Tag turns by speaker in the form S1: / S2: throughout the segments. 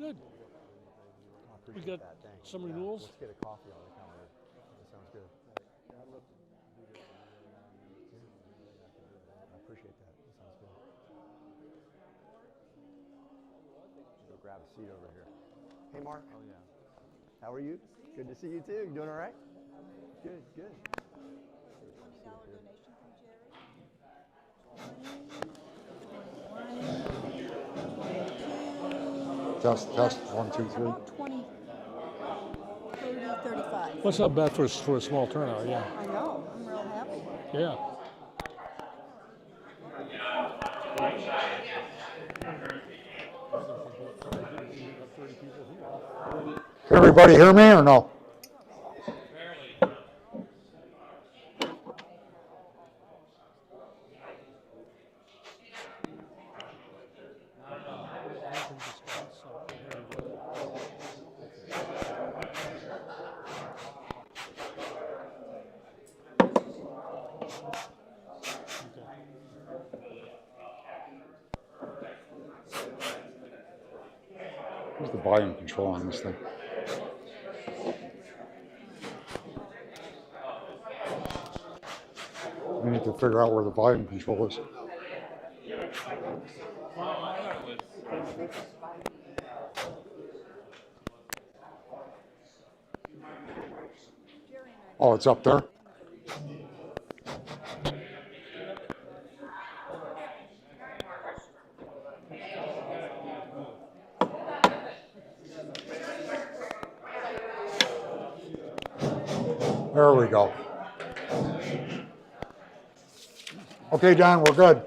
S1: Good.
S2: I
S1: We
S2: appreciate
S1: got
S2: that. Thanks.
S1: some
S2: Yeah,
S1: renewals.
S2: Let's get a coffee on the calendar. That sounds good. I appreciate that. That sounds good. Go grab a seat over here. Hey, Mark.
S3: Oh, yeah.
S2: How are you? Good to see you too. You doing all right? Good, good.
S4: $20 donation from Jerry.
S5: Test, 1, 2, 3.
S4: About 20, 30, 35.
S1: That's not bad for a small turnout, yeah.
S4: I know. I'm real happy.
S1: Yeah.
S5: Can everybody hear me or no? Where's the volume control on this thing? We need to figure out where the volume control is. Oh, it's up there? There we go. Okay, John, we're good.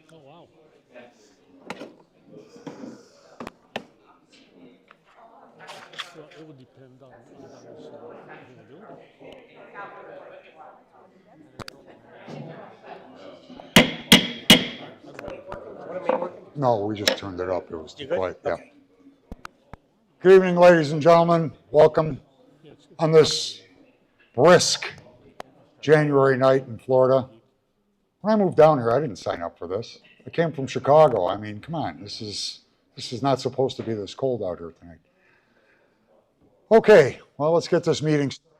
S1: Oh, wow. So it would depend on his availability.
S5: No, we just turned it up. It was too quiet. Yeah. Good evening, ladies and gentlemen. Welcome on this brisk January night in Florida. When I moved down here, I didn't sign up for this. I came from Chicago. I mean, come on. This is not supposed to be this cold out here tonight. Okay, well, let's get this meeting started.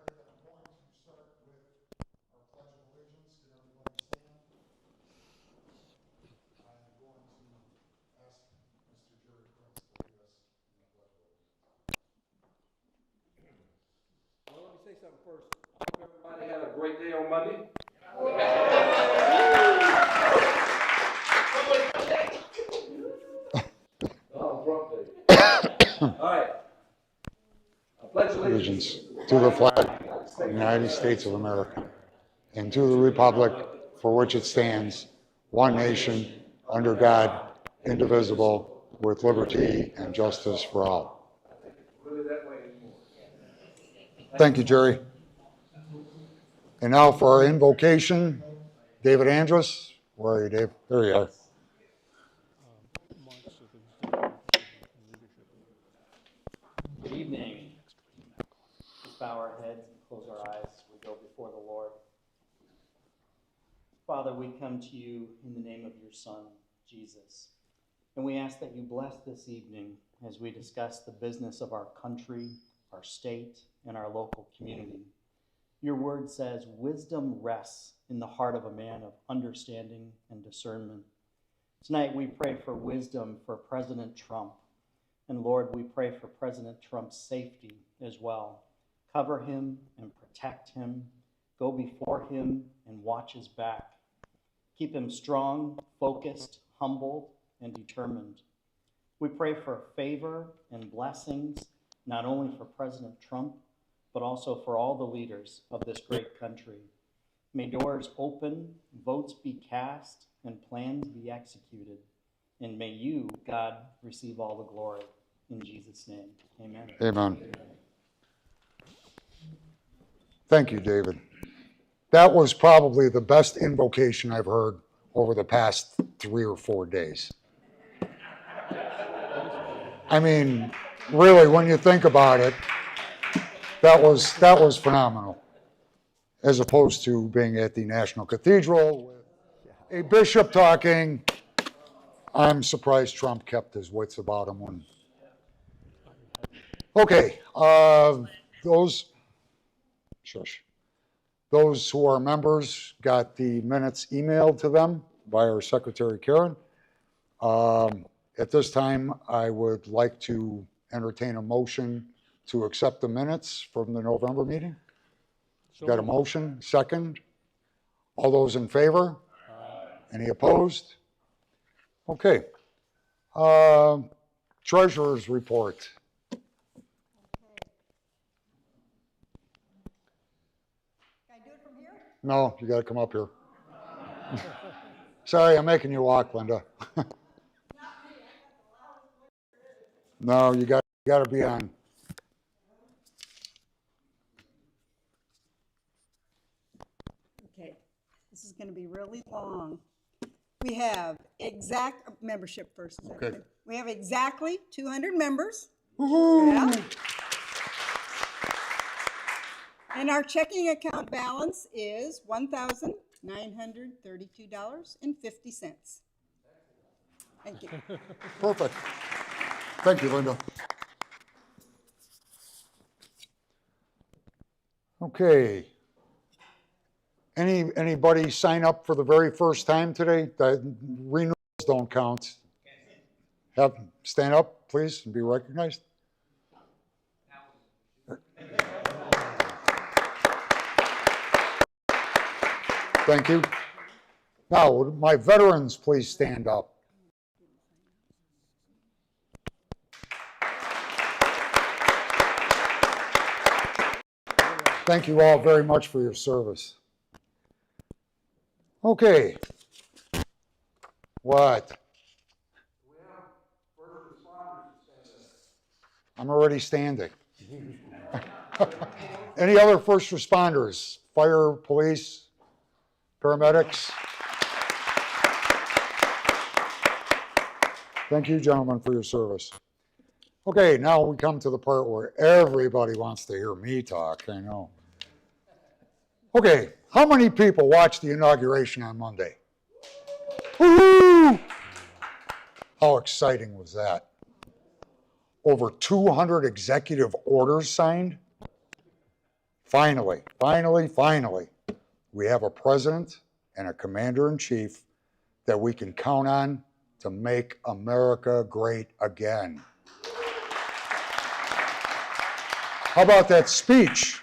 S6: Well, let me say something first. I hope everybody had a great day on Monday. All right. I pledge
S5: Allegiance to the flag of the United States of America and to the republic for which it stands, one nation, under God, indivisible, with liberty and justice for all. Thank you, Jerry. And now for our invocation, David Andrus. Where are you, Dave? There you are.
S7: Good evening. Let's bow our heads and close our eyes as we go before the Lord. Father, we come to you in the name of your Son, Jesus. And we ask that you bless this evening as we discuss the business of our country, our state, and our local community. Your word says, wisdom rests in the heart of a man of understanding and discernment. Tonight we pray for wisdom for President Trump. And Lord, we pray for President Trump's safety as well. Cover him and protect him. Go before him and watch his back. Keep him strong, focused, humbled, and determined. We pray for favor and blessings, not only for President Trump, but also for all the leaders of this great country. May doors open, votes be cast, and plans be executed. And may you, God, receive all the glory. In Jesus' name, amen.
S5: Amen. Thank you, David. That was probably the best invocation I've heard over the past 3 or 4 days. I mean, really, when you think about it, That was phenomenal. As opposed to being at the National Cathedral with a bishop talking. I'm surprised Trump kept his wits about him when. Okay, those who are members got the minutes emailed to them by our secretary, Karen. At this time, I would like to entertain a motion to accept the minutes from the November meeting.
S1: So
S5: Got a motion, second? All those in favor? Any opposed? Okay. Treasurer's report.
S4: Can I do it from here?
S5: No, you got to come up here. Sorry, I'm making you walk, Linda. No, you got to be on.
S4: Okay, this is going to be really long. We have exact membership first. Is that
S5: Okay.
S4: good? We have exactly 200 members.
S5: Woohoo!
S4: Yeah. And our checking account balance is $1,932.50. Thank you.
S5: Perfect. Thank you, Linda. Okay. Anybody sign up for the very first time today? The renewals don't count. Stand up, please, and be recognized. Thank you. Now, would my veterans please stand up? Thank you all very much for your service. Okay. What? I'm already standing. Any other first responders? Fire, police, paramedics? Thank you, gentlemen, for your service. Okay, now we come to the part where everybody wants to hear me talk, I know. Okay, how many people watched the inauguration on Monday? Woo-hoo! How exciting was that? Over 200 executive orders signed. Finally, we have a president and a commander-in-chief that we can count on to make America great again. How about that speech?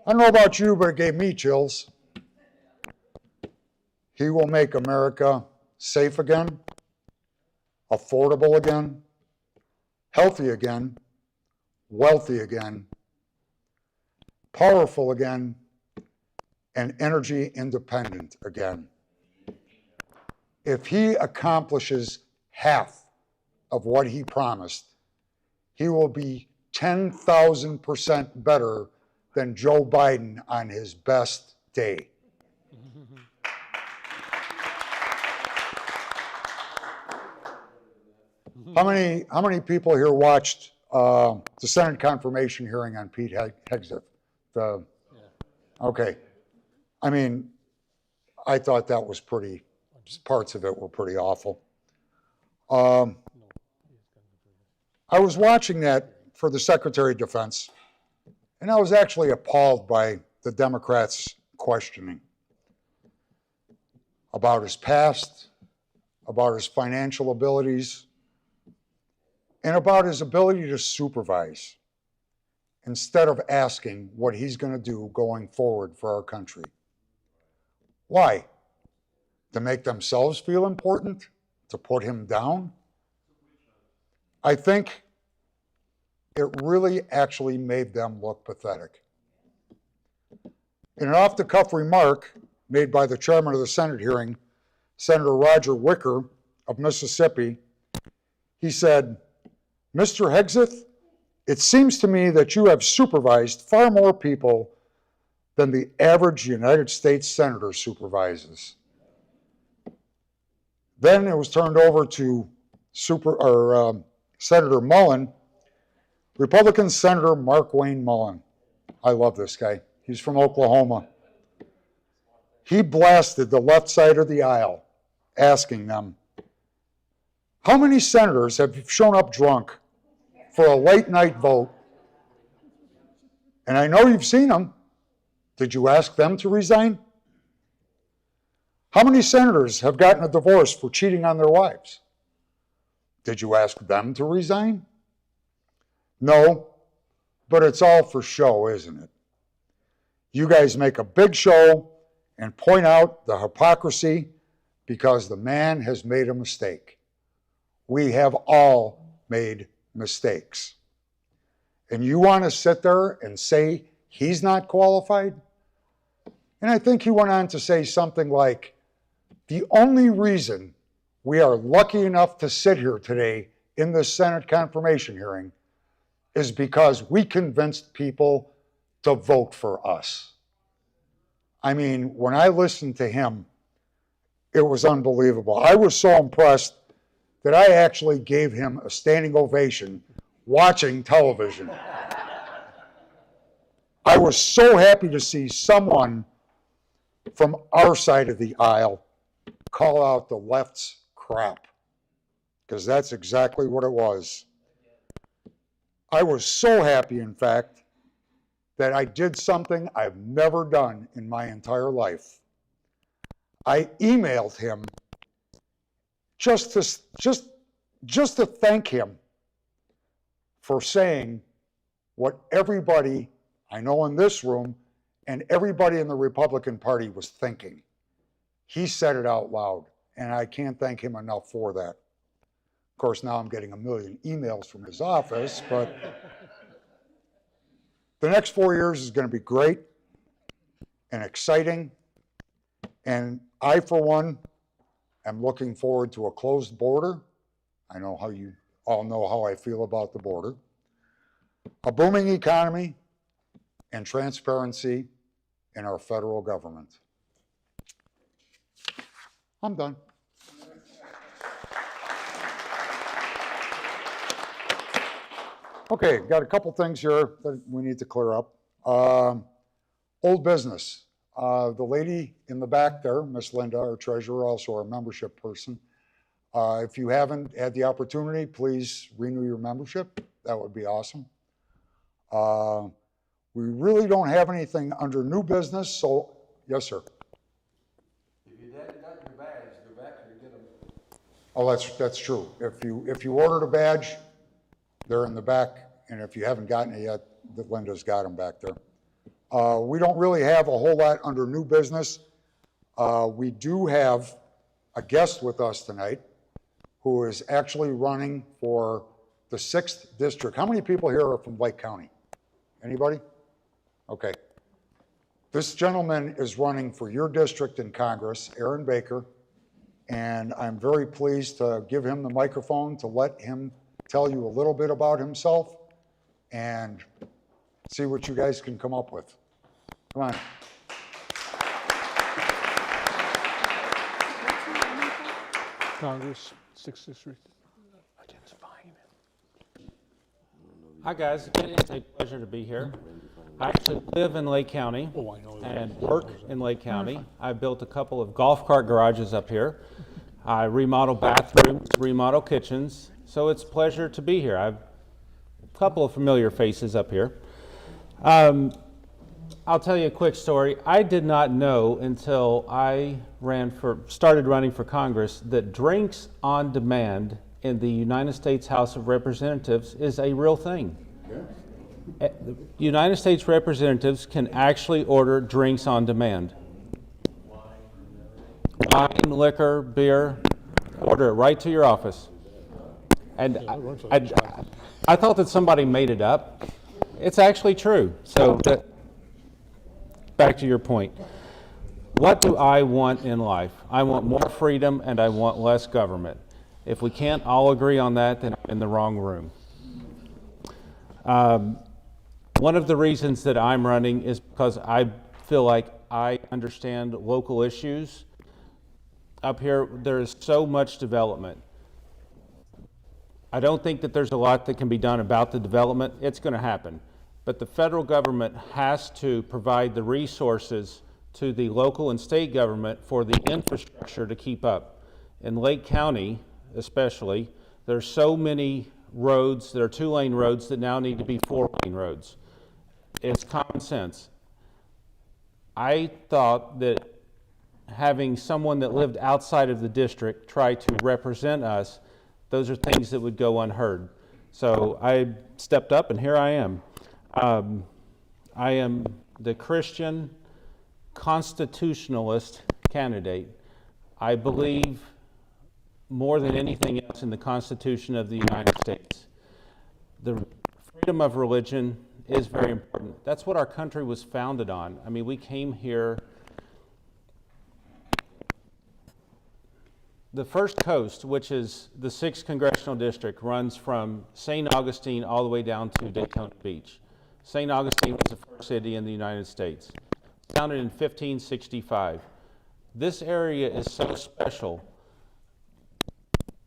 S5: I don't know about you, but it gave me chills. He will make America safe again, affordable again, healthy again, wealthy again, powerful again, and energy independent again. If he accomplishes half of what he promised, he will be 10,000% better than Joe Biden on his best day. How many people here watched the Senate confirmation hearing on Pete Hegseth? Okay. I mean, I thought that was pretty, parts of it were pretty awful. I was watching that for the Secretary of Defense, and I was actually appalled by the Democrats' questioning about his past, about his financial abilities, and about his ability to supervise, instead of asking what he's going to do going forward for our country. Why? To make themselves feel important? To put him down? I think it really actually made them look pathetic. In an off-the-cuff remark made by the chairman of the Senate hearing, Senator Roger Wicker of Mississippi, he said, "Mr. Hegseth, it seems to me that you have supervised far more people than the average United States senator supervises." Then it was turned over to Senator Mullen, Republican Senator Mark Wayne Mullen. I love this guy. He's from Oklahoma. He blasted the left side of the aisle, asking them, how many senators have shown up drunk for a late night vote? And I know you've seen them. Did you ask them to resign? How many senators have gotten a divorce for cheating on their wives? Did you ask them to resign? No, but it's all for show, isn't it? You guys make a big show and point out the hypocrisy because the man has made a mistake. We have all made mistakes. And you want to sit there and say he's not qualified? And I think he went on to say something like, the only reason we are lucky enough to sit here today in this Senate confirmation hearing is because we convinced people to vote for us. I mean, when I listened to him, it was unbelievable. I was so impressed that I actually gave him a standing ovation watching television. I was so happy to see someone from our side of the aisle call out the left's crap, because that's exactly what it was. I was so happy, in fact, that I did something I've never done in my entire life. I emailed him just to thank him for saying what everybody I know in this room and everybody in the Republican Party was thinking. He said it out loud, and I can't thank him enough for that. Of course, now I'm getting a million emails from his office, but the next 4 years is going to be great and exciting. And I, for one, am looking forward to a closed border. I know how you all know how I feel about the border. A booming economy and transparency in our federal government. I'm done. Okay, got a couple things here that we need to clear up. Old business. The lady in the back there, Miss Linda, our treasurer, also our membership person. If you haven't had the opportunity, please renew your membership. That would be awesome. We really don't have anything under new business, so yes, sir.
S6: If you hadn't got your badge, go back and get them.
S5: Oh, that's true. If you ordered a badge, they're in the back, and if you haven't gotten it yet, Linda's got them back there. We don't really have a whole lot under new business. We do have a guest with us tonight who is actually running for the 6th district. How many people here are from Lake County? Anybody? Okay. This gentleman is running for your district in Congress, Aaron Baker, and I'm very pleased to give him the microphone to let him tell you a little bit about himself and see what you guys can come up with. Come on.
S1: Congress, 6th District. Identifying him.
S3: Hi guys, it's a pleasure to be here. I actually live in Lake County
S1: Oh, I know.
S3: and work in Lake County. I built a couple of golf cart garages up here. I remodel bathrooms, remodel kitchens, so it's a pleasure to be here. I've a couple of familiar faces up here. I'll tell you a quick story. I did not know until I started running for Congress that drinks on demand in the United States House of Representatives is a real thing. Yeah. United States representatives can actually order drinks on demand. Wine, liquor, beer, order it right to your office. And I thought that somebody made it up. It's actually true. So back to your point. What do I want in life? I want more freedom and I want less government. If we can't all agree on that, then I'm in the wrong room. One of the reasons that I'm running is because I feel like I understand local issues. Up here, there is so much development. I don't think that there's a lot that can be done about the development. It's going to happen. but the federal government has to provide the resources to the local and state government for the infrastructure to keep up. In Lake County, especially, there's so many roads that are 2-lane roads that now need to be 4-lane roads. It's common sense. I thought that having someone that lived outside of the district try to represent us, those are things that would go unheard. So I stepped up, and here I am. I am the Christian constitutionalist candidate. I believe more than anything else in the Constitution of the United States. The freedom of religion is very important. That's what our country was founded on. I mean, we came here. The First Coast, which is the 6th Congressional District, runs from St. Augustine all the way down to Daytona Beach. St. Augustine was the first city in the United States. Founded in 1565. This area is so special.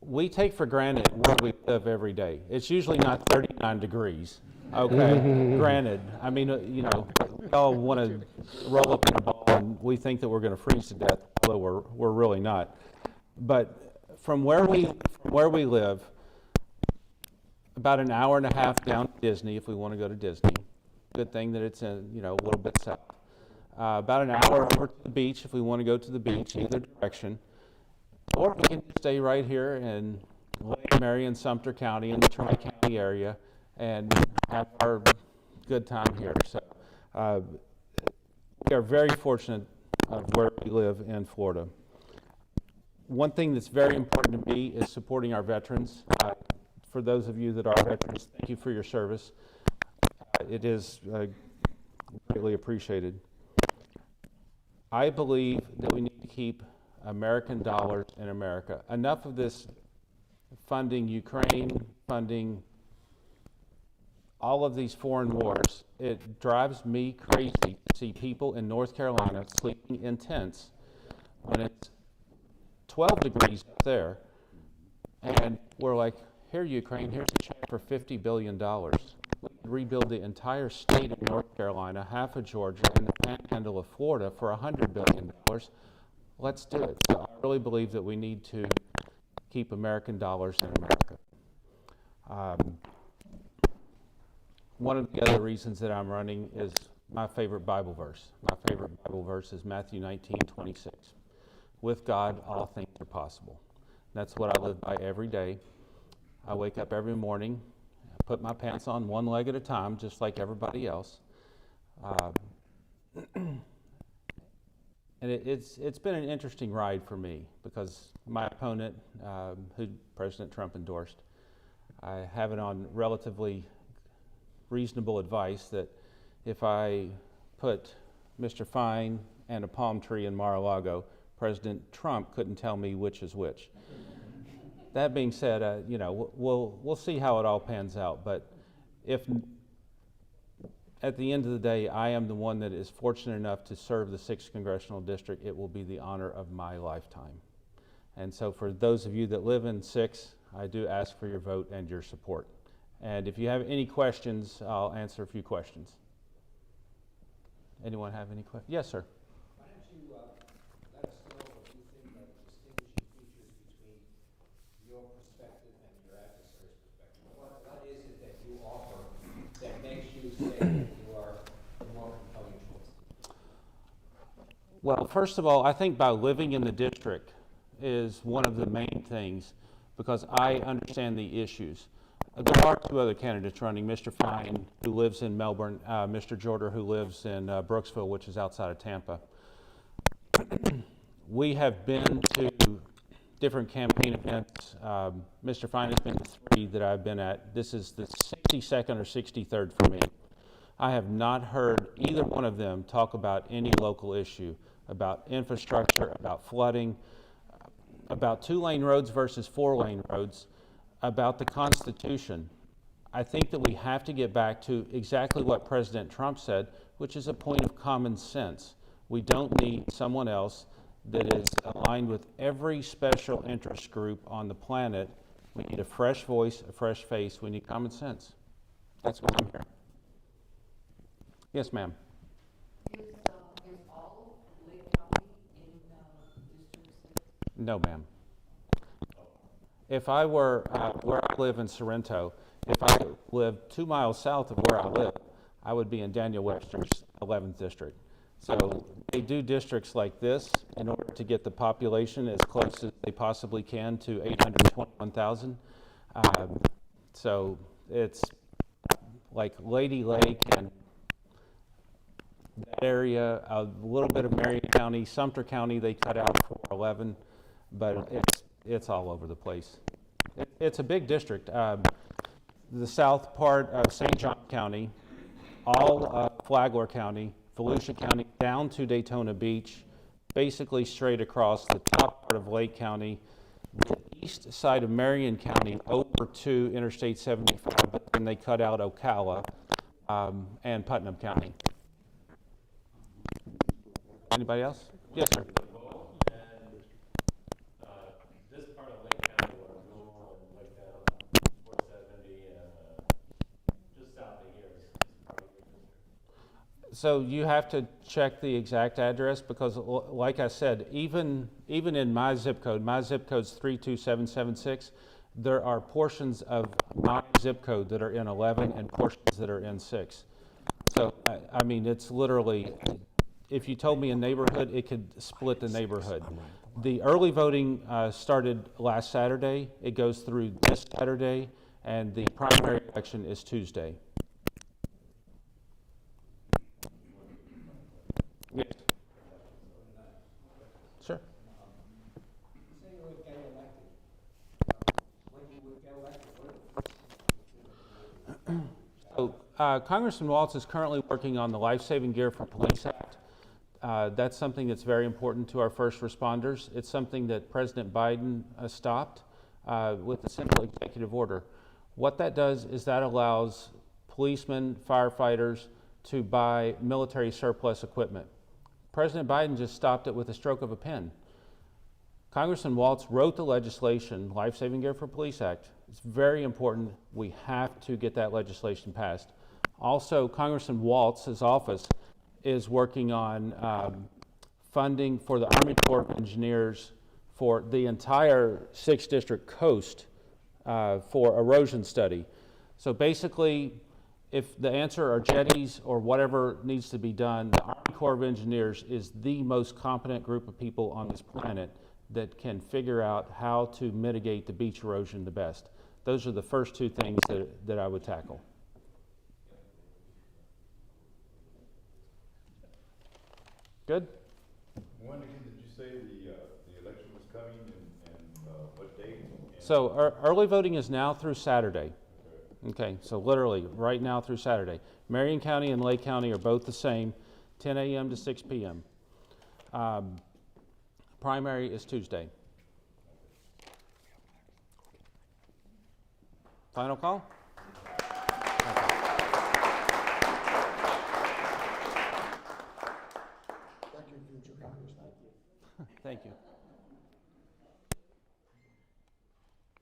S3: We take for granted where we live every day. It's usually not 39 degrees. Okay, granted. I mean, you know, we all want to roll up in a ball and we think that we're going to freeze to death, although we're really not. But from where we live, about an hour and a half down to Disney, if we want to go to Disney. Good thing that it's a little bit south. About an hour over to the beach if we want to go to the beach, either direction. Or we can stay right here in Lake Mary and Sumter County in the Tri-County area and have our good time here. So we are very fortunate of where we live in Florida. One thing that's very important to me is supporting our veterans. For those of you that are veterans, thank you for your service. It is greatly appreciated. I believe that we need to keep American dollars in America. Enough of this funding Ukraine, funding all of these foreign wars. It drives me crazy to see people in North Carolina sleeping in tents when it's 12 degrees up there, and we're like, here, Ukraine, here's a check for $50 billion. We could rebuild the entire state of North Carolina, half of Georgia, and the panhandle of Florida for $100 billion. Let's do it. So I really believe that we need to keep American dollars in America. One of the other reasons that I'm running is my favorite Bible verse. My favorite Bible verse is Matthew 19:26. With God, all things are possible. That's what I live by every day. I wake up every morning, I put my pants on one leg at a time, just like everybody else. And it's been an interesting ride for me because my opponent, who President Trump endorsed, I have it on relatively reasonable advice that if I put Mr. Fine and a palm tree in Mar-a-Lago, President Trump couldn't tell me which is which. That being said, we'll see how it all pans out. But if at the end of the day, I am the one that is fortunate enough to serve the 6th Congressional District, it will be the honor of my lifetime. And so for those of you that live in 6, I do ask for your vote and your support. And if you have any questions, I'll answer a few questions. Anyone have any questions? Yes, sir.
S8: Why don't you let us know what you think are the distinguishing features between your perspective and your adversary's perspective? What is it that you offer that makes you say that you are the more compelling choice?
S3: Well, first of all, I think by living in the district is one of the main things because I understand the issues. There are 2 other candidates running, Mr. Fine, who lives in Melbourne, Mr. Jorder, who lives in Brooksville, which is outside of Tampa. We have been to different campaign events. Mr. Fine has been to 3 that I've been at. This is the 62nd or 63rd for me. I have not heard either one of them talk about any local issue, about infrastructure, about flooding, about 2-lane roads versus 4-lane roads, about the Constitution. I think that we have to get back to exactly what President Trump said, which is a point of common sense. We don't need someone else that is aligned with every special interest group on the planet. We need a fresh voice, a fresh face. We need common sense. That's why I'm here. Yes, ma'am.
S9: Is all Lake County in District 6?
S3: No, ma'am. If I were where I live in Sorrento, if I lived 2 miles south of where I live, I would be in Daniel Webster's 11th district. So they do districts like this in order to get the population as close as they possibly can to 821,000. So it's like Lady Lake and that area, a little bit of Marion County, Sumter County they cut out for 11, but it's all over the place. It's a big district. The south part of St. John County, all of Flagler County, Volusia County, down to Daytona Beach, basically straight across the top part of Lake County, the east side of Marion County over to Interstate 75, but then they cut out Ocala and Putnam County. Anybody else? Yes, sir.
S10: This part of Lake County where I'm going, like 470 just south of here is probably your district.
S3: So you have to check the exact address because, like I said, even in my zip code's 32776, there are portions of my zip code that are in 11 and portions that are in 6. So, I mean, it's literally, if you told me a neighborhood, it could split the neighborhood. The early voting started last Saturday. It goes through this Saturday, and the primary election is Tuesday. Yes. Sure.
S8: Say you would get elected. When you would get elected,
S3: So, Congressman Waltz is currently working on the Life Saving Gear for Police Act. That's something that's very important to our first responders. It's something that President Biden stopped with a simple executive order. What that does is that allows policemen, firefighters to buy military surplus equipment. President Biden just stopped it with a stroke of a pen. Congressman Waltz wrote the legislation, Life Saving Gear for Police Act. It's very important. We have to get that legislation passed. Also, Congressman Waltz's office is working on funding for the Army Corps of Engineers for the entire 6th District coast for erosion study. So basically, if the answer are jetties or whatever needs to be done, the Army Corps of Engineers is the most competent group of people on this planet that can figure out how to mitigate the beach erosion the best. Those are the first two things that I would tackle. Good?
S11: When again did you say the election was coming and what date?
S3: So early voting is now through Saturday. Okay, so literally right now through Saturday. Marion County and Lake County are both the same, 10 a.m. to 6 p.m. Primary is Tuesday. Final call?
S5: Thank you, future Congressman.
S3: Thank you.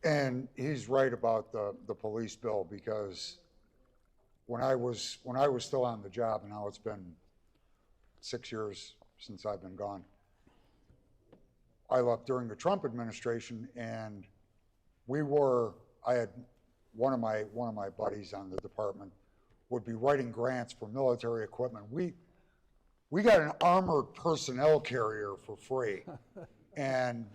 S5: And he's right about the police bill, because when I was still on the job, and now it's been 6 years since I've been gone, I left during the Trump administration, and I had one of my buddies on the department would be writing grants for military equipment. We got an armored personnel carrier for free, and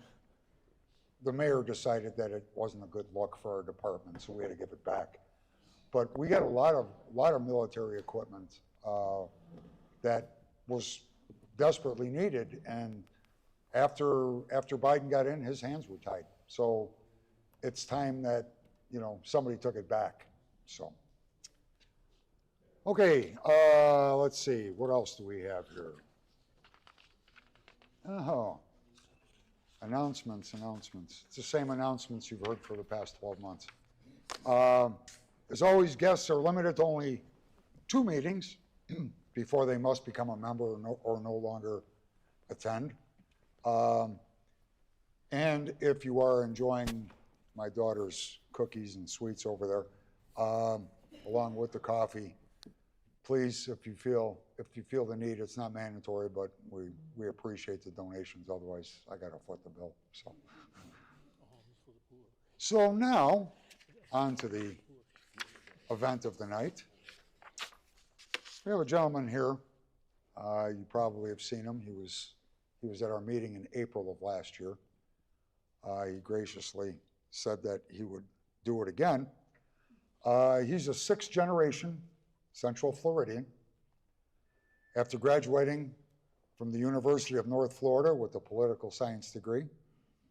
S5: the mayor decided that it wasn't a good look for our department, so we had to give it back. But we got a lot of military equipment that was desperately needed, and after Biden got in, his hands were tied. So it's time that somebody took it back. So okay, let's see, what else do we have here? Oh. Announcements. It's the same announcements you've heard for the past 12 months. As always, guests are limited to only 2 meetings before they must become a member or no longer attend. And if you are enjoying my daughter's cookies and sweets over there, along with the coffee, please, if you feel the need, it's not mandatory, but we appreciate the donations. Otherwise, I got to foot the bill. So now, on to the event of the night. We have a gentleman here. You probably have seen him. He was at our meeting in April of last year. He graciously said that he would do it again. He's a sixth generation Central Floridian. After graduating from the University of North Florida with a political science degree,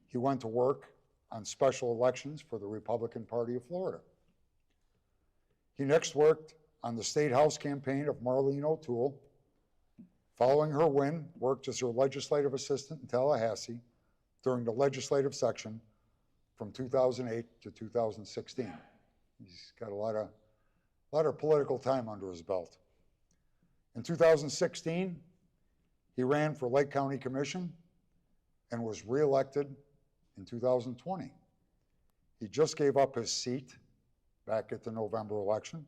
S5: he went to work on special elections for the Republican Party of Florida. He next worked on the State House campaign of Marlene O'Toole. Following her win, worked as her legislative assistant in Tallahassee during the legislative section from 2008 to 2016. He's got a lot of political time under his belt. In 2016, he ran for Lake County Commission and was reelected in 2020. He just gave up his seat back at the November election,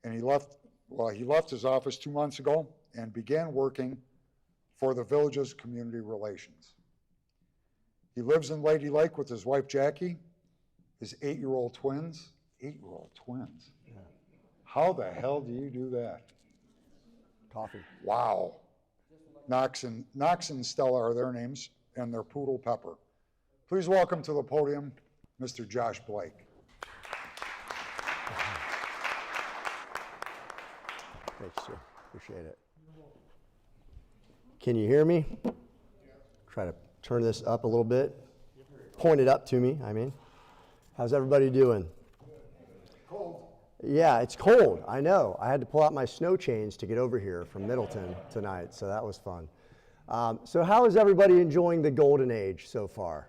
S5: and he left his office 2 months ago and began working for the village's community relations. He lives in Lady Lake with his wife Jackie, his 8-year-old twins. 8-year-old twins. Yeah. How the hell do you do that?
S2: Coffee.
S5: Wow. Knox and Stella are their names, and their poodle Pepper. Please welcome to the podium, Mr. Josh Blake.
S2: Thanks, sir. Appreciate it. Can you hear me? Try to turn this up a little bit. Point it up to me, I mean. How's everybody doing?
S5: Cold.
S2: Yeah, it's cold. I know. I had to pull out my snow chains to get over here from Middleton tonight, so that was fun. So how is everybody enjoying the golden age so far?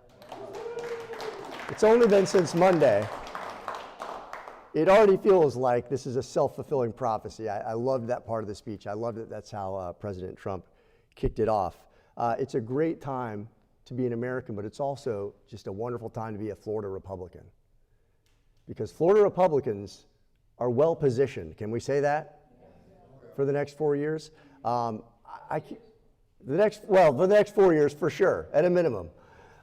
S2: It's only been since Monday. It already feels like this is a self-fulfilling prophecy. I loved that part of the speech. I loved that that's how President Trump kicked it off. It's a great time to be an American, but it's also just a wonderful time to be a Florida Republican. Because Florida Republicans are well positioned. Can we say that? For the next 4 years? For the next 4 years for sure, at a minimum.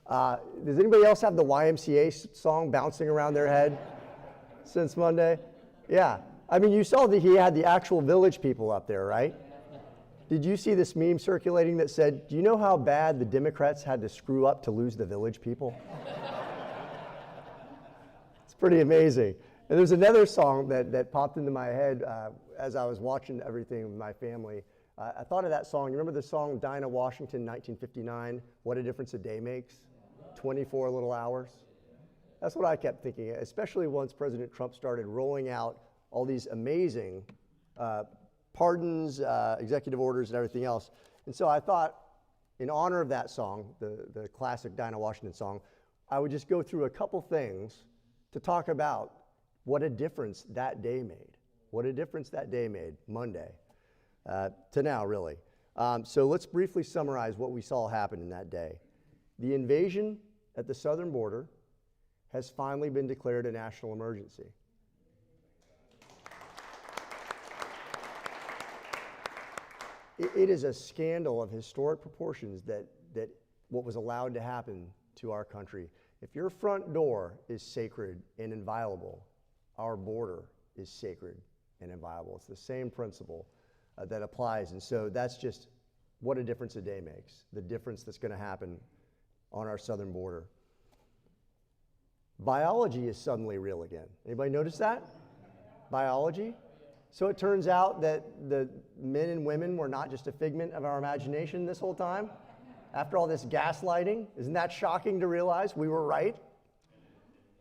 S2: Does anybody else have the YMCA song bouncing around their head since Monday? Yeah. I mean, you saw that he had the actual village people up there, right? Did you see this meme circulating that said, do you know how bad the Democrats had to screw up to lose the village people? It's pretty amazing. And there's another song that popped into my head as I was watching everything with my family. I thought of that song. You remember the song Dinah Washington, 1959, What a Difference a Day Makes? 24 little hours. That's what I kept thinking, especially once President Trump started rolling out all these amazing pardons, executive orders, and everything else. And so I thought, in honor of that song, the classic Dinah Washington song, I would just go through a couple things to talk about what a difference that day made. What a difference that day made, Monday, to now, really. So let's briefly summarize what we saw happen in that day. The invasion at the southern border has finally been declared a national emergency. It is a scandal of historic proportions that what was allowed to happen to our country. If your front door is sacred and inviolable, our border is sacred and inviolable. It's the same principle that applies. And so that's just what a difference a day makes, the difference that's going to happen on our southern border. Biology is suddenly real again. Anybody notice that? Biology? So it turns out that the men and women were not just a figment of our imagination this whole time. After all this gaslighting, isn't that shocking to realize? We were right.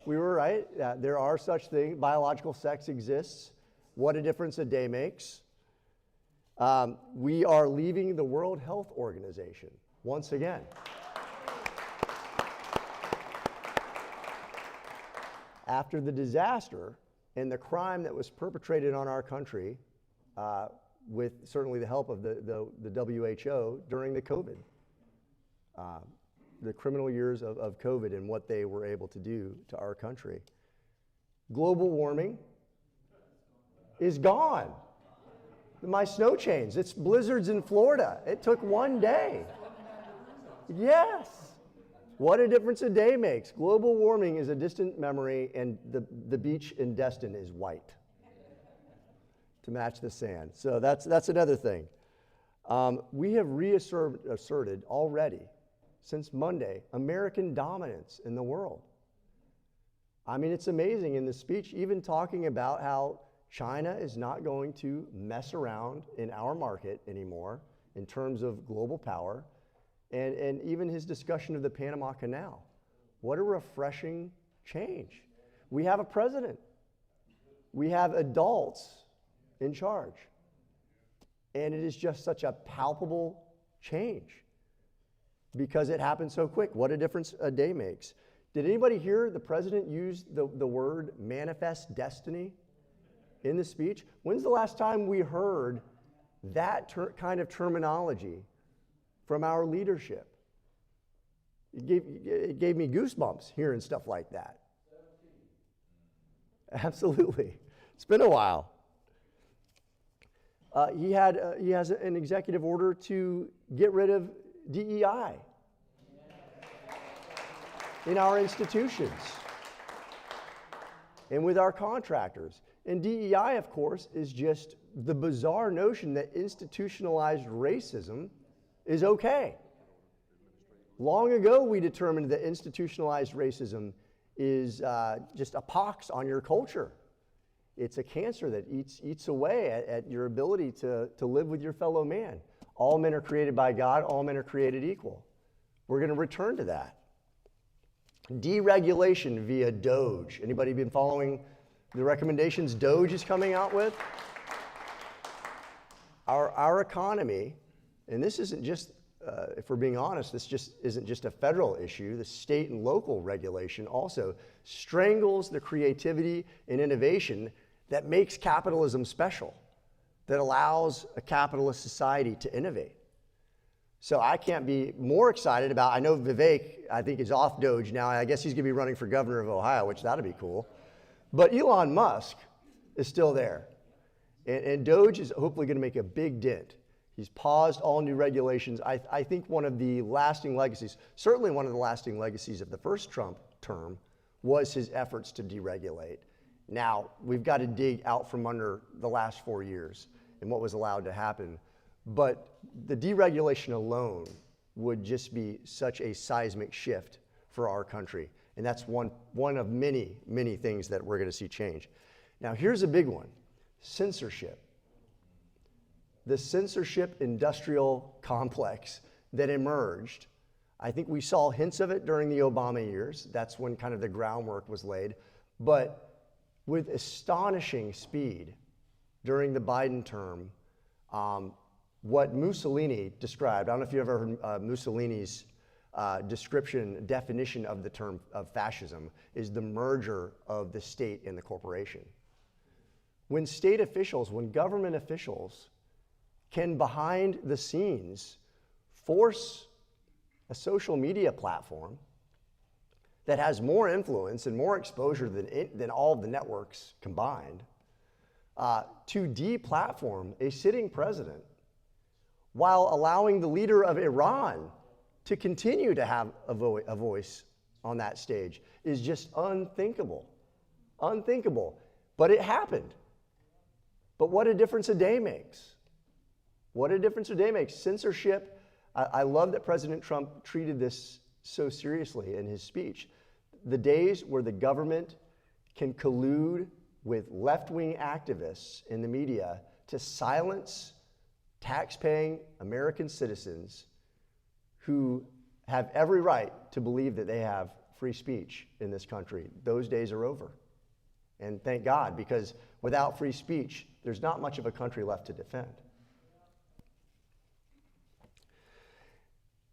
S2: We were right. There are such things. Biological sex exists. What a difference a day makes. We are leaving the World Health Organization once again. After the disaster and the crime that was perpetrated on our country, with certainly the help of the WHO during the COVID, the criminal years of COVID and what they were able to do to our country. Global warming is gone. My snow chains. It's blizzards in Florida. It took one day. Yes. What a difference a day makes. Global warming is a distant memory, and the beach in Destin is white to match the sand. So that's another thing. We have reasserted already, since Monday, American dominance in the world. I mean, it's amazing in the speech, even talking about how China is not going to mess around in our market anymore in terms of global power, and even his discussion of the Panama Canal. What a refreshing change. We have a president. We have adults in charge. And it is just such a palpable change because it happened so quick. What a difference a day makes. Did anybody hear the president use the word manifest destiny in the speech? When's the last time we heard that kind of terminology from our leadership? It gave me goosebumps hearing stuff like that. Absolutely. It's been a while. He has an executive order to get rid of DEI in our institutions and with our contractors. And DEI, of course, is just the bizarre notion that institutionalized racism is okay. Long ago, we determined that institutionalized racism is just a pox on your culture. It's a cancer that eats away at your ability to live with your fellow man. All men are created by God. All men are created equal. We're going to return to that. Deregulation via DOGE. Anybody been following the recommendations DOGE is coming out with? Our economy, and this isn't just, if we're being honest, this just isn't just a federal issue. The state and local regulation also strangles the creativity and innovation that makes capitalism special, that allows a capitalist society to innovate. So I can't be more excited about, I know Vivek, I think, is off DOGE now. I guess he's going to be running for governor of Ohio, which that'll be cool. But Elon Musk is still there. And DOGE is hopefully going to make a big dent. He's paused all new regulations. I think one of the lasting legacies, certainly one of the lasting legacies of the first Trump term, was his efforts to deregulate. Now, we've got to dig out from under the last 4 years and what was allowed to happen. But the deregulation alone would just be such a seismic shift for our country. And that's one of many, many things that we're going to see change. Now, here's a big one: censorship. The censorship industrial complex that emerged. I think we saw hints of it during the Obama years. That's when kind of the groundwork was laid. But with astonishing speed during the Biden term, what Mussolini described, I don't know if you ever heard Mussolini's definition of the term of fascism, is the merger of the state and the corporation. When state officials, when government officials can behind the scenes force a social media platform that has more influence and more exposure than all of the networks combined to deplatform a sitting president while allowing the leader of Iran to continue to have a voice on that stage is just unthinkable. Unthinkable. But it happened. But what a difference a day makes. What a difference a day makes. Censorship, I love that President Trump treated this so seriously in his speech. The days where the government can collude with left-wing activists in the media to silence tax-paying American citizens who have every right to believe that they have free speech in this country, those days are over. And thank God, because without free speech, there's not much of a country left to defend.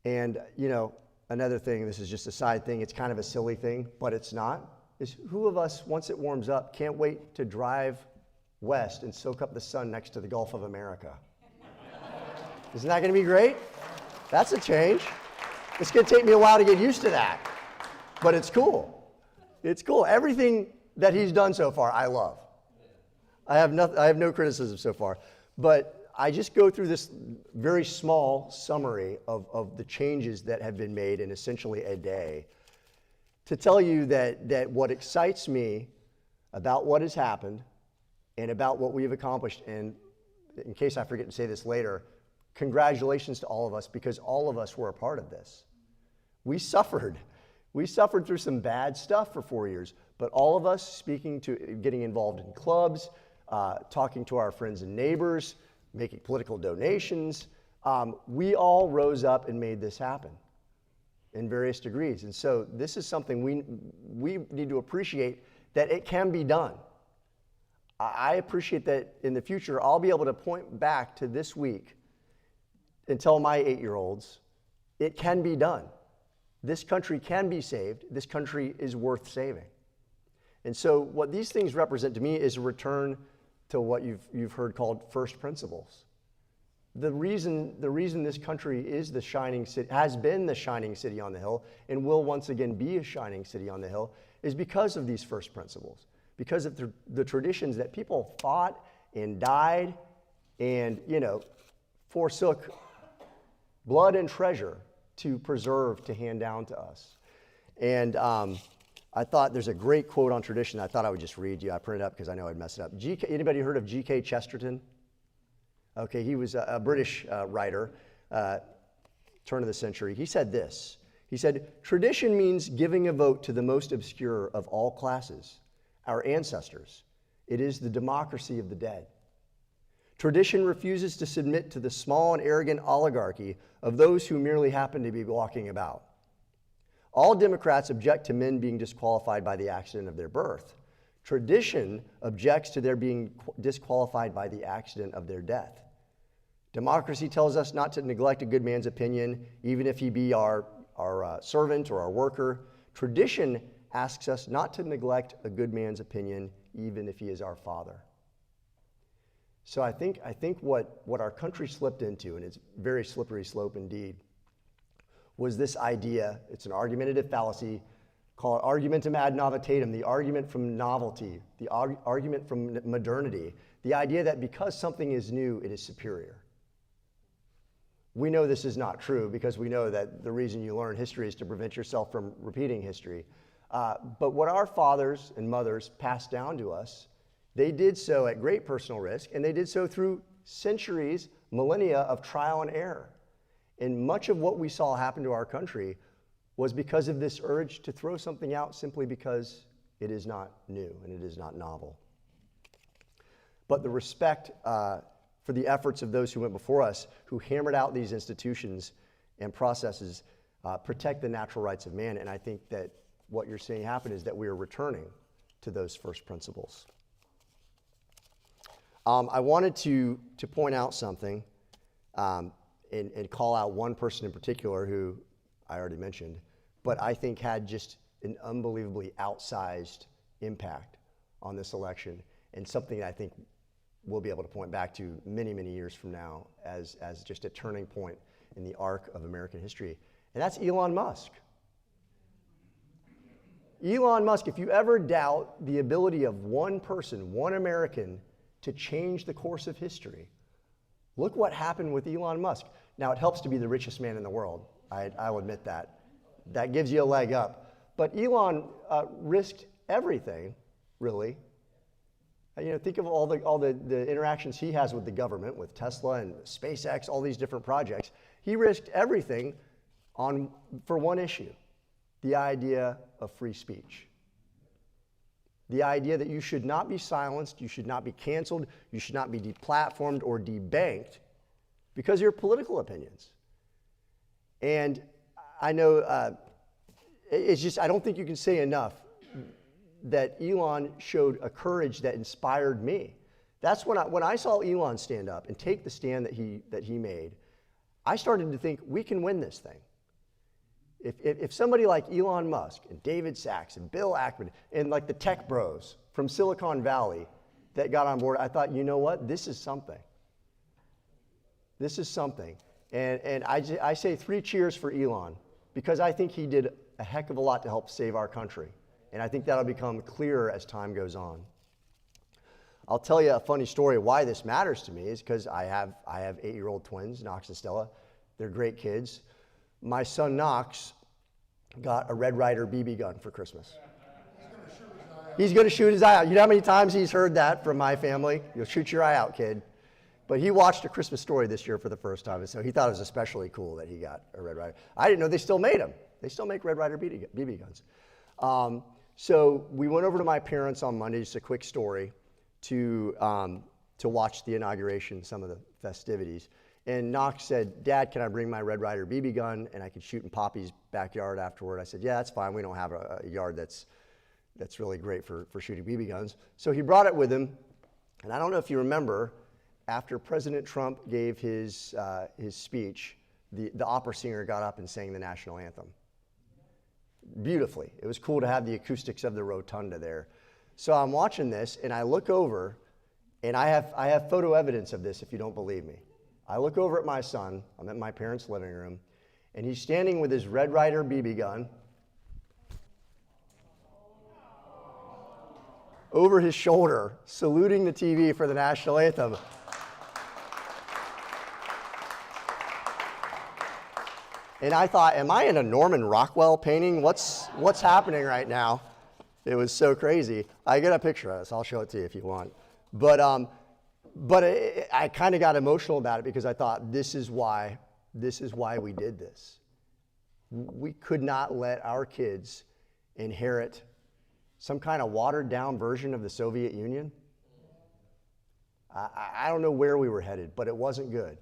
S2: And, you know, another thing, this is just a side thing, it's kind of a silly thing, but it's not, is who of us, once it warms up, can't wait to drive west and soak up the sun next to the Gulf of America? Isn't that going to be great? That's a change. It's going to take me a while to get used to that, but it's cool. It's cool. Everything that he's done so far, I love. I have no criticism so far, but I just go through this very small summary of the changes that have been made in essentially a day to tell you that what excites me about what has happened and about what we've accomplished, and in case I forget to say this later, congratulations to all of us, because all of us were a part of this. We suffered. We suffered through some bad stuff for 4 years, but all of us getting involved in clubs, talking to our friends and neighbors, making political donations, we all rose up and made this happen in various degrees. And so this is something we need to appreciate, that it can be done. I appreciate that in the future I'll be able to point back to this week and tell my 8-year-olds, it can be done. This country can be saved. This country is worth saving. And so what these things represent to me is a return to what you've heard called first principles. The reason this country is the shining city, has been the shining city on the hill, and will once again be a shining city on the hill, is because of these first principles, because of the traditions that people fought and died and, forsook blood and treasure to preserve, to hand down to us. And I thought there's a great quote on tradition I thought I would just read you. I printed it up because I know I'd mess it up. Anybody heard of G.K. Chesterton? Okay, he was a British writer, turn of the century. He said this. He said, "Tradition means giving a vote to the most obscure of all classes, our ancestors. It is the democracy of the dead. Tradition refuses to submit to the small and arrogant oligarchy of those who merely happen to be walking about. All Democrats object to men being disqualified by the accident of their birth. Tradition objects to their being disqualified by the accident of their death. Democracy tells us not to neglect a good man's opinion, even if he be our servant or our worker. Tradition asks us not to neglect a good man's opinion, even if he is our father." So I think what our country slipped into, and it's a very slippery slope indeed, was this idea, it's an argumentative fallacy, call it argumentum ad novitatem, the argument from novelty, the argument from modernity, the idea that because something is new, it is superior. We know this is not true, because we know that the reason you learn history is to prevent yourself from repeating history. But what our fathers and mothers passed down to us, they did so at great personal risk, and they did so through centuries, millennia of trial and error. And much of what we saw happen to our country was because of this urge to throw something out simply because it is not new and it is not novel. But the respect for the efforts of those who went before us, who hammered out these institutions and processes, protect the natural rights of man. And I think that what you're seeing happen is that we are returning to those first principles. I wanted to point out something and call out one person in particular who I already mentioned, but I think had just an unbelievably outsized impact on this election, and something that I think we'll be able to point back to many, many years from now as just a turning point in the arc of American history, and that's Elon Musk. Elon Musk, if you ever doubt the ability of one person, one American, to change the course of history, look what happened with Elon Musk. Now, it helps to be the richest man in the world. I'll admit that. That gives you a leg up. But Elon risked everything, really. Think of all the interactions he has with the government, with Tesla and SpaceX, all these different projects. He risked everything for one issue, the idea of free speech. The idea that you should not be silenced, you should not be canceled, you should not be deplatformed or debanked because of your political opinions. And I know it's just, I don't think you can say enough that Elon showed a courage that inspired me. That's when I saw Elon stand up and take the stand that he made, I started to think we can win this thing. If somebody like Elon Musk and David Sacks and Bill Ackman and like the tech bros from Silicon Valley that got on board, I thought, you know what, this is something. This is something. And I say 3 cheers for Elon, because I think he did a heck of a lot to help save our country. And I think that'll become clearer as time goes on. I'll tell you a funny story why this matters to me is because I have 8-year-old twins, Knox and Stella. They're great kids. My son Knox got a Red Ryder BB gun for Christmas. He's going to shoot his eye out. You know how many times he's heard that from my family? You'll shoot your eye out, kid. But he watched A Christmas Story this year for the first time, and so he thought it was especially cool that he got a Red Ryder. I didn't know they still made them. They still make Red Ryder BB guns. So we went over to my parents on Monday, just a quick story, to watch the inauguration, some of the festivities. And Knox said, Dad, can I bring my Red Ryder BB gun and I could shoot in Poppy's backyard afterward? I said, yeah, that's fine. We don't have a yard that's really great for shooting BB guns. So he brought it with him. And I don't know if you remember, after President Trump gave his speech, the opera singer got up and sang the national anthem. Beautifully. It was cool to have the acoustics of the rotunda there. So I'm watching this and I look over, and I have photo evidence of this if you don't believe me. I look over at my son, I'm in my parents' living room, and he's standing with his Red Ryder BB gun over his shoulder, saluting the TV for the national anthem. And I thought, am I in a Norman Rockwell painting? What's happening right now? It was so crazy. I get a picture of this. I'll show it to you if you want. But I kind of got emotional about it because I thought, this is why we did this. We could not let our kids inherit some kind of watered down version of the Soviet Union. I don't know where we were headed, but it wasn't good.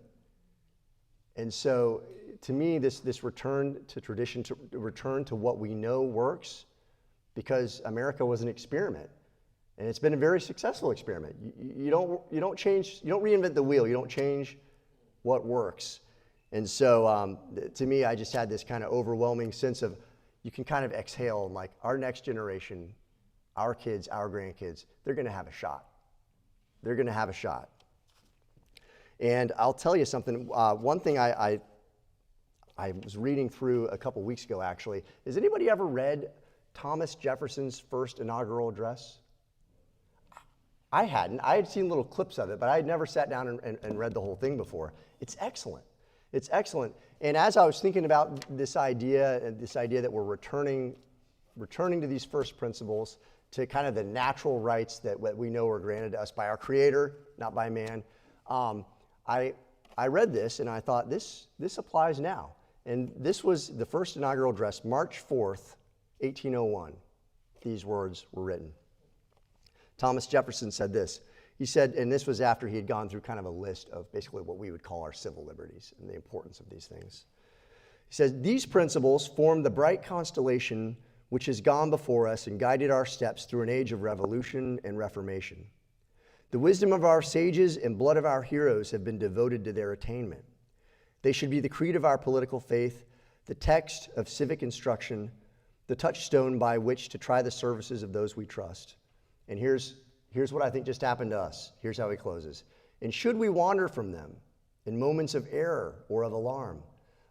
S2: And so to me, this return to tradition, to return to what we know works, because America was an experiment. And it's been a very successful experiment. You don't reinvent the wheel. You don't change what works. And so to me, I just had this kind of overwhelming sense of, you can kind of exhale, and like, our next generation, our kids, our grandkids, they're going to have a shot. They're going to have a shot. And I'll tell you something. One thing I was reading through a couple weeks ago, actually. Has anybody ever read Thomas Jefferson's first inaugural address? I hadn't. I had seen little clips of it, but I had never sat down and read the whole thing before. It's excellent. It's excellent. And as I was thinking about this idea that we're returning to these first principles, to kind of the natural rights that we know are granted to us by our Creator, not by man, I read this and I thought, this applies now. And this was the first inaugural address, March 4th, 1801. These words were written. Thomas Jefferson said this. He said, and this was after he had gone through kind of a list of basically what we would call our civil liberties and the importance of these things. He says, these principles form the bright constellation which has gone before us and guided our steps through an age of revolution and reformation. The wisdom of our sages and blood of our heroes have been devoted to their attainment. They should be the creed of our political faith, the text of civic instruction, the touchstone by which to try the services of those we trust. And here's what I think just happened to us. Here's how he closes. And should we wander from them in moments of error or of alarm,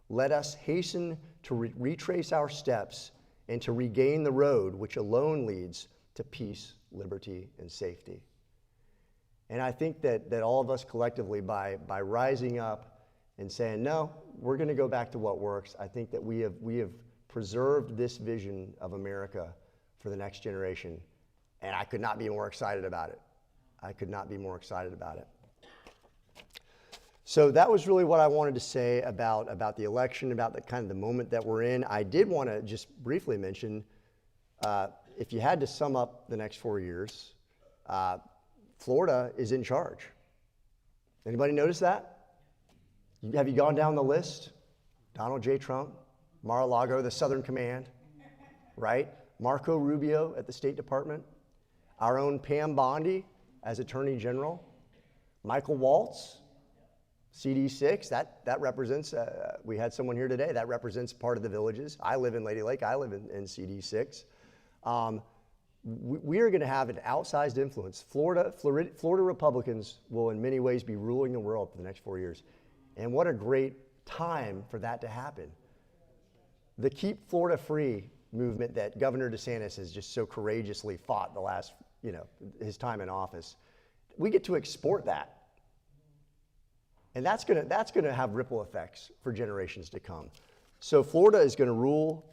S2: let us hasten to retrace our steps and to regain the road which alone leads to peace, liberty, and safety. And I think that all of us collectively, by rising up and saying, no, we're going to go back to what works, I think that we have preserved this vision of America for the next generation. And I could not be more excited about it. I could not be more excited about it. So that was really what I wanted to say about the election, about the kind of the moment that we're in. I did want to just briefly mention, if you had to sum up the next 4 years, Florida is in charge. Anybody notice that? Have you gone down the list? Donald J. Trump, Mar-a-Lago, the Southern Command, right? Marco Rubio at the State Department, our own Pam Bondi as Attorney General, Michael Waltz, CD6, that represents, we had someone here today, that represents part of the villages. I live in Lady Lake, I live in CD6. We are going to have an outsized influence. Florida Republicans will in many ways be ruling the world for the next 4 years. And what a great time for that to happen. The Keep Florida Free movement that Governor DeSantis has just so courageously fought the last, his time in office. we get to export that. And that's gonna have ripple effects for generations to come. So Florida is gonna rule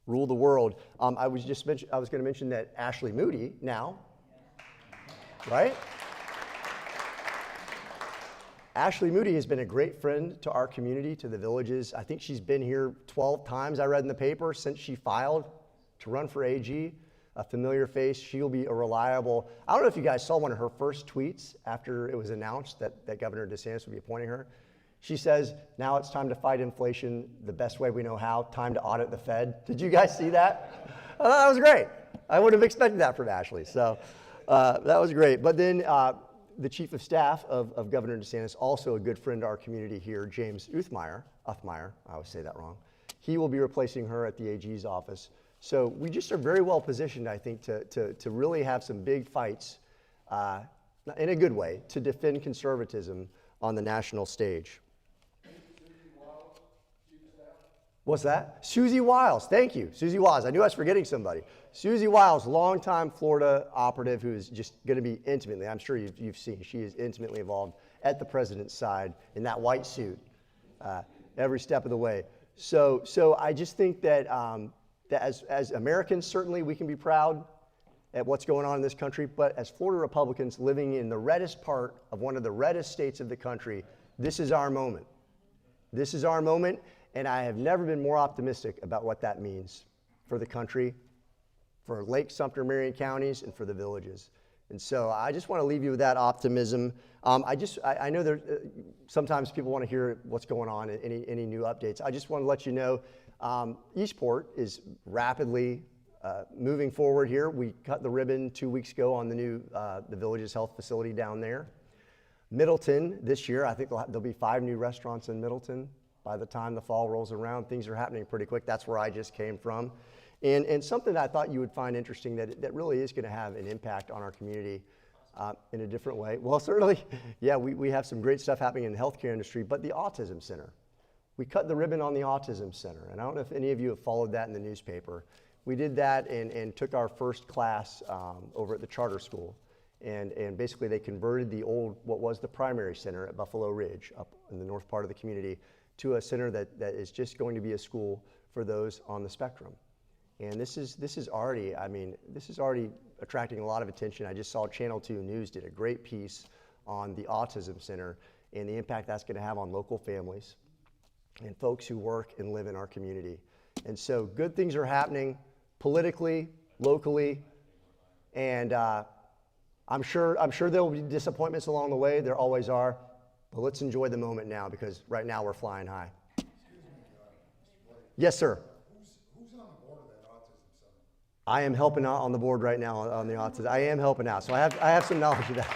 S2: the world. I was gonna mention that Ashley Moody now, right? Ashley Moody has been a great friend to our community, to the villages. I think she's been here 12 times, I read in the paper, since she filed to run for AG. A familiar face. She'll be a reliable, I don't know if you guys saw one of her first tweets after it was announced that Governor DeSantis would be appointing her. She says, now it's time to fight inflation the best way we know how, time to audit the Fed. Did you guys see that? I thought that was great. I wouldn't have expected that from Ashley. So that was great. But then the chief of staff of Governor DeSantis, also a good friend to our community here, James Uthmeyer, I always say that wrong. He will be replacing her at the AG's office. So we just are very well positioned, I think, to really have some big fights in a good way to defend conservatism on the national stage. What's that? Susie Wiles, thank you. Susie Wiles, I knew I was forgetting somebody. Susie Wiles, longtime Florida operative who is just gonna be intimately, I'm sure you've seen, she is intimately involved at the president's side in that white suit every step of the way. So I just think that as Americans, certainly we can be proud at what's going on in this country, but as Florida Republicans living in the reddest part of one of the reddest states of the country, this is our moment. This is our moment, and I have never been more optimistic about what that means for the country, for Lake Sumter, Marion counties, and for the villages. And so I just want to leave you with that optimism. I know there sometimes people want to hear what's going on, any new updates. I just want to let you know Eastport is rapidly moving forward here. We cut the ribbon 2 weeks ago on the new the Villages Health facility down there. Middleton this year, I think there'll be 5 new restaurants in Middleton by the time the fall rolls around. Things are happening pretty quick. That's where I just came from. And something that I thought you would find interesting that really is going to have an impact on our community in a different way. Well, certainly, yeah, we have some great stuff happening in the healthcare industry, but the Autism Center. We cut the ribbon on the Autism Center, and I don't know if any of you have followed that in the newspaper. We did that and took our first class over at the charter school, and basically they converted the old, what was the primary center at Buffalo Ridge up in the north part of the community to a center that is just going to be a school for those on the spectrum. And this is already, I mean, this is already attracting a lot of attention. I just saw Channel 2 News did a great piece on the Autism Center and the impact that's going to have on local families and folks who work and live in our community. And so good things are happening politically, locally, and I'm sure there will be disappointments along the way. There always are, but let's enjoy the moment now because right now we're flying high. Yes, sir.
S5: Who's on the board of that Autism Center?
S2: I am helping out on the board right now on the autism. I am helping out, so I have some knowledge of that.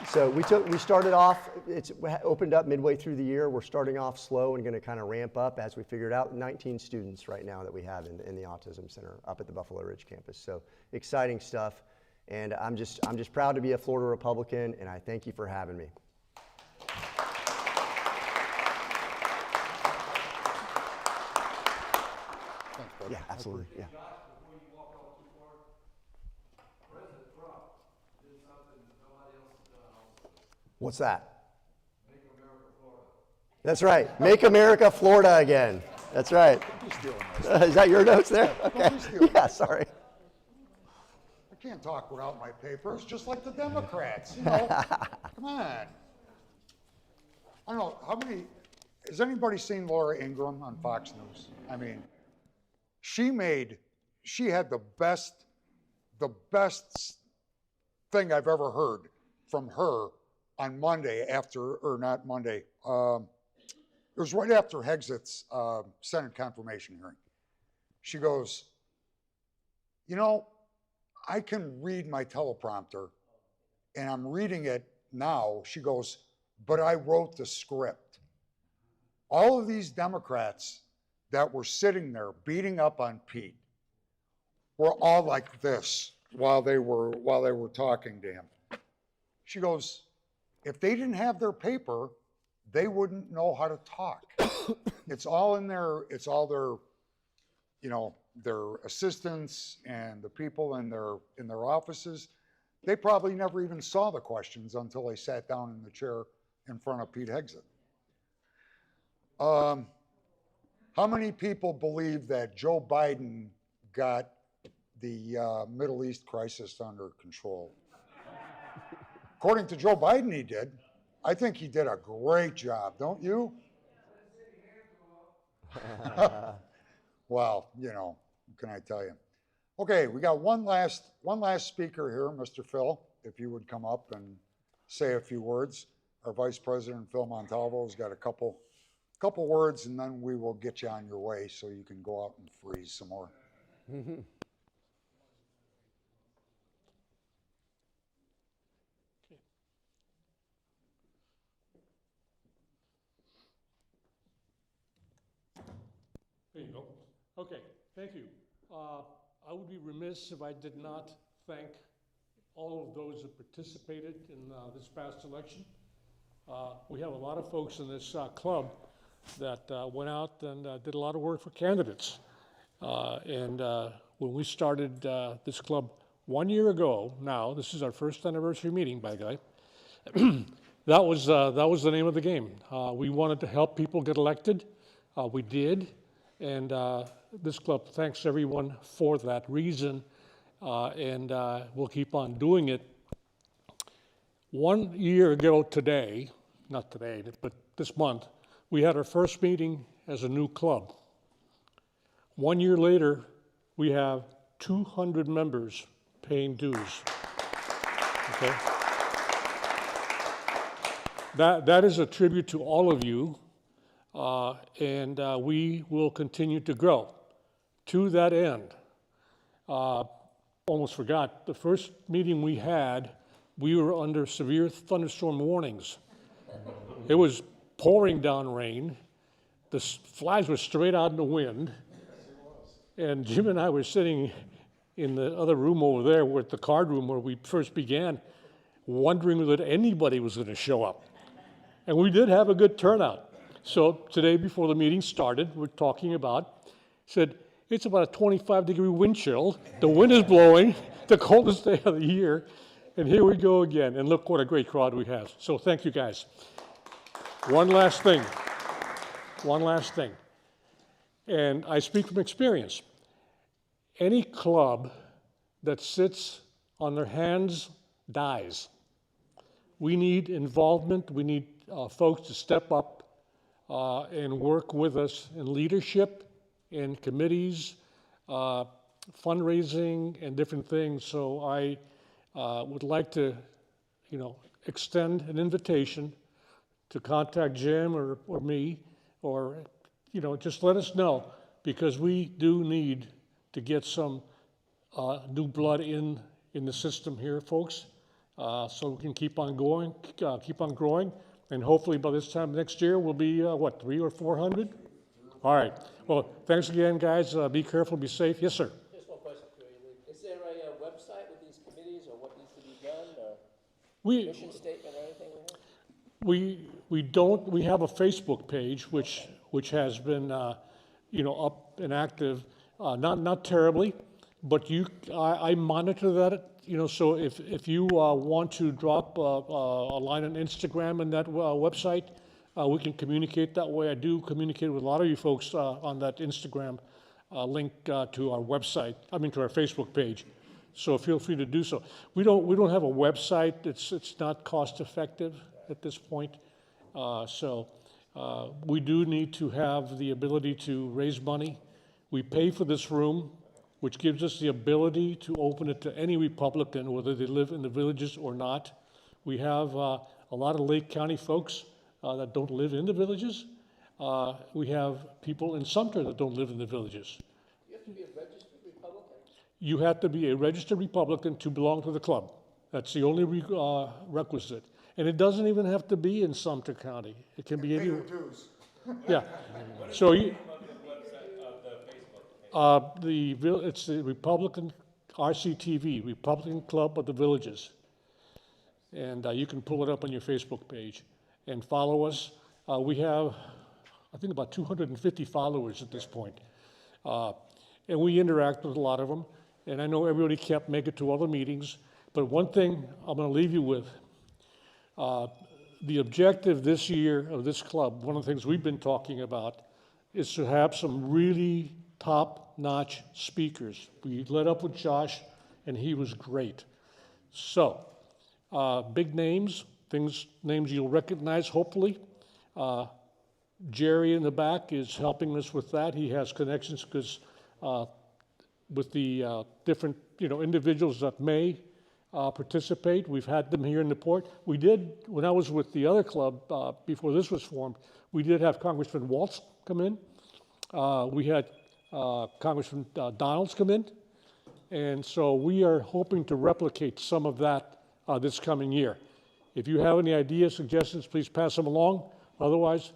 S2: So we started off, it's opened up midway through the year. We're starting off slow and going to kind of ramp up as we figure it out. 19 students right now that we have in the Autism Center up at the Buffalo Ridge campus. So exciting stuff. And I'm just proud to be a Florida Republican, and I thank you for having me. Yeah, absolutely. Yeah. What's that? Make America Florida. That's right. Make America Florida again. That's right. Is that your notes there? Okay. Yeah, sorry.
S5: I can't talk without my papers, just like the Democrats, you know. Come on. I don't know, has anybody seen Laura Ingraham on Fox News? I mean, she had the best thing I've ever heard from her on Monday not Monday. It was right after Hexit's Senate confirmation hearing. She goes, you know, I can read my teleprompter and I'm reading it now. She goes, but I wrote the script. All of these Democrats that were sitting there beating up on Pete were all like this while they were talking to him. She goes, if they didn't have their paper, they wouldn't know how to talk. It's all their, you know, their assistants and the people in their offices. They probably never even saw the questions until they sat down in the chair in front of Pete Hegset. How many people believe that Joe Biden got the Middle East crisis under control? According to Joe Biden, he did. I think he did a great job, don't you? Well, you know, what can I tell you? Okay, we got one last speaker here, Mr. Phil, if you would come up and say a few words. Our Vice President, Phil Montalvo, has got a couple words, and then we will get you on your way so you can go out and freeze some more.
S1: There you go. Okay, thank you. I would be remiss if I did not thank all of those who participated in this past election. We have a lot of folks in this club that went out and did a lot of work for candidates. When we started this club 1 year ago, now, this is our first anniversary meeting, by the way, that was the name of the game. We wanted to help people get elected. We did. And this club thanks everyone for that reason, and we'll keep on doing it. 1 year ago today, not today, but this month, we had our first meeting as a new club. 1 year later, we have 200 members paying dues. Okay? That is a tribute to all of you. And we will continue to grow. To that end, almost forgot, the first meeting we had, we were under severe thunderstorm warnings. It was pouring down rain. The flags were straight out in the wind. And Jim and I were sitting in the other room over there, with the card room where we first began, wondering whether anybody was going to show up. And we did have a good turnout. So today, before the meeting started, we're talking about, said, it's about a 25-degree wind chill. The wind is blowing, the coldest day of the year. And here we go again. And look what a great crowd we have. So thank you, guys. One last thing. And I speak from experience. Any club that sits on their hands dies. We need involvement. We need folks to step up and work with us in leadership, in committees, fundraising, and different things. So I would like to, extend an invitation to contact Jim or me, or, just let us know, because we do need to get some new blood in the system here, folks, so we can keep on going, keep on growing. And hopefully by this time next year, we'll be, 300 or 400? All right. Well, thanks again, guys. Be careful, be safe. Yes, sir.
S8: Just one question for you. Is there a website with these committees, or what needs to be done, or mission statement or anything like that?
S1: We don't. We have a Facebook page, which has been, up and active, not terribly, but I monitor that. So if you want to drop a line on Instagram and that website, we can communicate that way. I do communicate with a lot of you folks on that Instagram link to our website, to our Facebook page. So feel free to do so. We don't have a website. It's not cost effective at this point. So we do need to have the ability to raise money. We pay for this room, which gives us the ability to open it to any Republican, whether they live in the villages or not. We have a lot of Lake County folks that don't live in the villages. We have people in Sumter that don't live in the villages.
S8: You have to be a registered Republican?
S1: You have to be a registered Republican to belong to the club. That's the only requisite. And it doesn't even have to be in Sumter County. It can be anywhere. Yeah. So you. It's the Republican RCTV, Republican Club of the Villages. And you can pull it up on your Facebook page and follow us. We have, I think, about 250 followers at this point. And we interact with a lot of them. And I know everybody can't make it to all the meetings, But one thing I'm going to leave you with, the objective this year of this club, one of the things we've been talking about, is to have some really top-notch speakers. We led up with Josh, and he was great. So, big names, names you'll recognize, hopefully. Jerry in the back is helping us with that. He has connections because with the different individuals that may participate. We've had them here in the port. We did, when I was with the other club before this was formed, we did have Congressman Waltz come in. We had Congressman Donalds come in. And so we are hoping to replicate some of that this coming year. If you have any ideas, suggestions, please pass them along. Otherwise,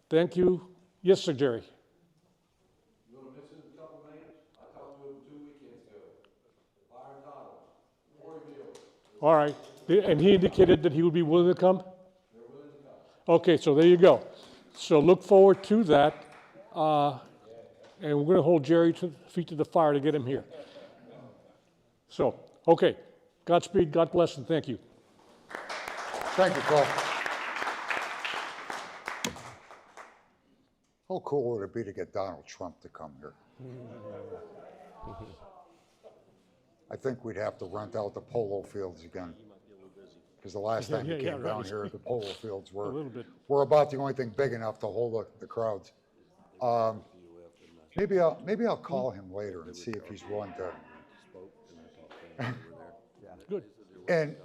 S1: thank you. Yes, sir, Jerry.
S6: You want to mention a couple names? I talked to him 2 weekends ago. Byron Donald, Corey Mills.
S1: All right. And he indicated that he would be willing to come?
S6: They're willing to come.
S1: Okay, so there you go. So look forward to that. And we're going to hold Jerry to feet to the fire to get him here. So, okay. Godspeed, God bless, and thank you.
S5: Thank you, Phil. How cool would it be to get Donald Trump to come here? I think we'd have to rent out the polo fields again. Because the last time he came down here, the polo fields were about the only thing big enough to hold the crowds. Maybe I'll call him later and see if he's willing to.
S1: Good.
S5: And,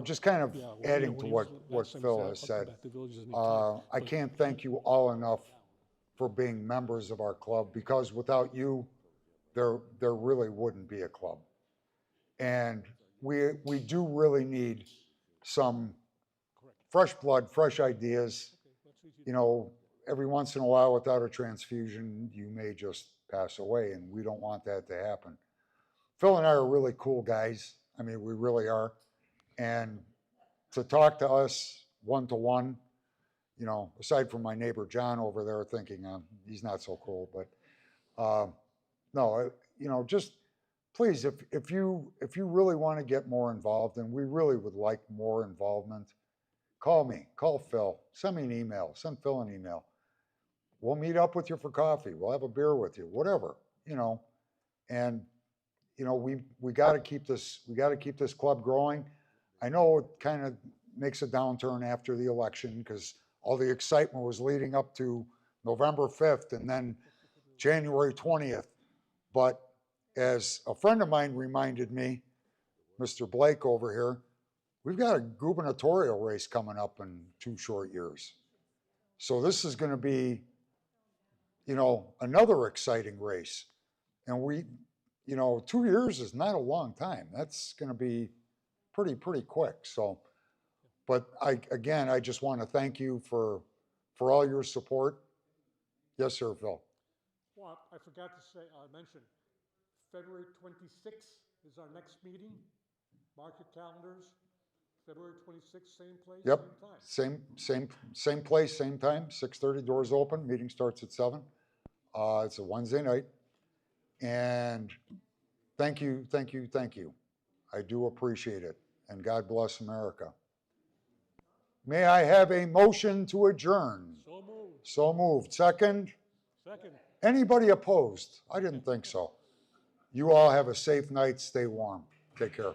S5: just kind of adding to what Phil has said, I can't thank you all enough for being members of our club, because without you, there really wouldn't be a club. And we do really need some fresh blood, fresh ideas. Every once in a while, without a transfusion, you may just pass away, and we don't want that to happen. Phil and I are really cool guys. I mean, we really are. And to talk to us one-to-one, aside from my neighbor John over there thinking he's not so cool, but no, just please, if you really want to get more involved, and we really would like more involvement, call me, call Phil, send me an email, send Phil an email. We'll meet up with you for coffee. We'll have a beer with you, whatever, and we got to keep this club growing. I know it kind of makes a downturn after the election because all the excitement was leading up to November 5th and then January 20th. But as a friend of mine reminded me, Mr. Blake over here, we've got a gubernatorial race coming up in 2 short years. So this is going to be, another exciting race. And 2 years is not a long time. That's going to be pretty quick. So, but I just want to thank you for all your support. Yes, sir, Phil.
S1: Well, I forgot to mention, February 26th is our next meeting. Mark your calendars. February 26th, same place,
S5: Yep.
S1: same time.
S5: Same place, same time. 6:30, doors open. Meeting starts at 7. It's a Wednesday night. And thank you. I do appreciate it. And God bless America. May I have a motion to adjourn?
S1: So moved.
S5: So moved. Second?
S1: Second.
S5: Anybody opposed? I didn't think so. You all have a safe night. Stay warm. Take care.